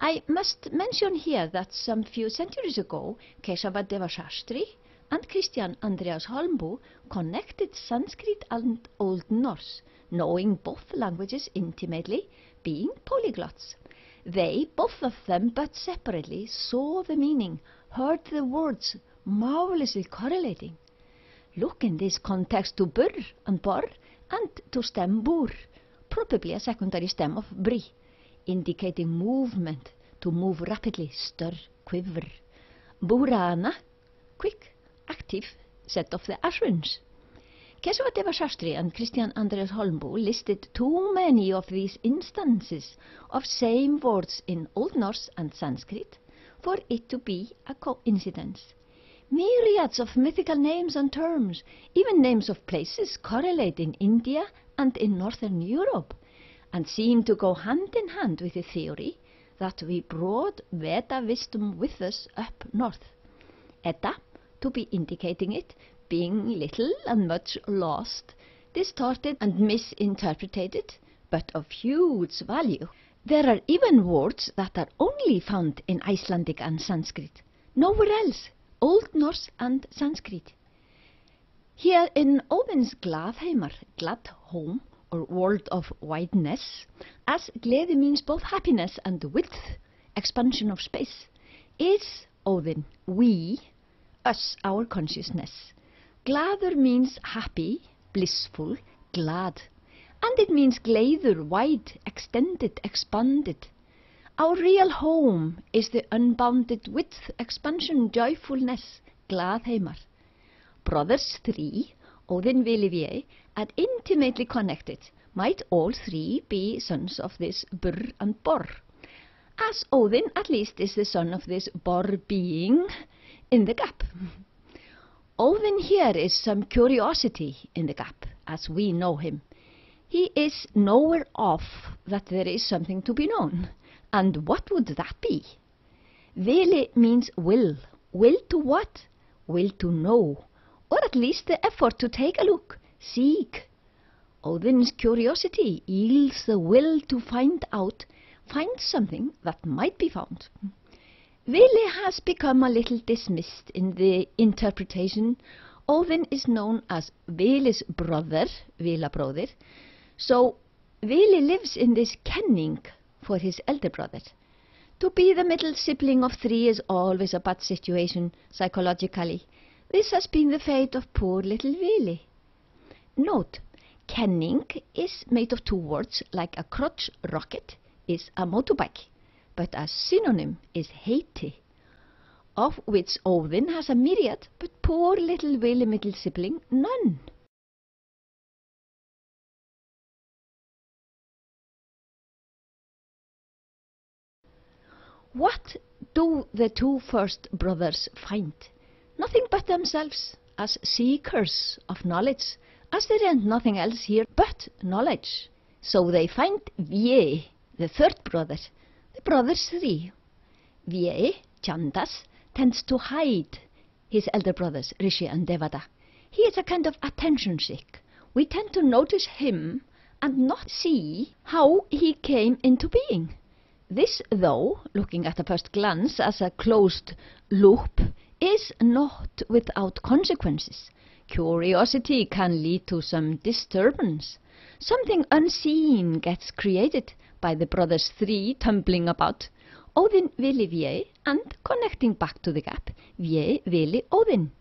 I must mention here that some few centuries ago, Kesavadeva Shastri and Christian Andreas Holmboe connected Sanskrit and Old Norse, knowing both languages intimately, being polyglots. They, both of them, but separately, saw the meaning, heard the words, marvelously correlating. Look in this context to bur and bor and to stem bur, probably a secondary stem of bri, indicating movement, to move rapidly, stir, quiver. Burana, quick, active, set of the Ashwins. Kesavadeva Shastri and Christian Andreas Holmboe listed too many of these instances of same words in Old Norse and Sanskrit for it to be a coincidence. Myriads of mythical names and terms, even names of places, correlate in India and in Northern Europe, and seem to go hand in hand with the theory that we brought Veda wisdom with us up north. Edda, to be indicating it, being little and much lost, distorted and misinterpreted, but of huge value. There are even words that are only found in Icelandic and Sanskrit, nowhere else, Old Norse and Sanskrit. Here in Odin's Glaðheimar, glad home, or world of wideness, as gleði means both happiness and width, expansion of space, is Odin, we, us, our consciousness. Glaður means happy, blissful, glad, and it means gleður, wide, extended, expanded. Our real home is the unbounded width, expansion, joyfulness, Glaðheimar. Brothers three, Odin, Vili, Vie, are intimately connected, might all three be sons of this Bur and Bor, as Odin at least is the son of this Bor being in the gap. Odin here is some curiosity in the gap, as we know him. He is nowhere off that there is something to be known. And what would that be? Vili means will. Will to what? Will to know, or at least the effort to take a look, seek. Odin's curiosity yields the will to find out, find something that might be found. Vili has become a little dismissed in the interpretation. Odin is known as Vili's brother, Vilabróðir, so Vili lives in this kenning for his elder brother. To be the middle sibling of three is always a bad situation psychologically. This has been the fate of poor little Vili. Note, kenning is made of two words, like a crotch rocket is a motorbike, but a synonym is heiti, of which Odin has a myriad, but poor little Vili middle sibling none. What do the two first brothers find? Nothing but themselves, as seekers of knowledge, as there ain't nothing else here but knowledge. So they find Vie, the third brother, the brothers three. Vie, Chandas, tends to hide his elder brothers, Rishi and Devada. He is a kind of attention seek. We tend to notice him and not see how he came into being. This, though, looking at a first glance as a closed loop, is not without consequences. Curiosity can lead to some disturbance. Something unseen gets created by the brothers three tumbling about, Odin, Vili, Vie, and connecting back to the gap, Vie, Vili, Odin.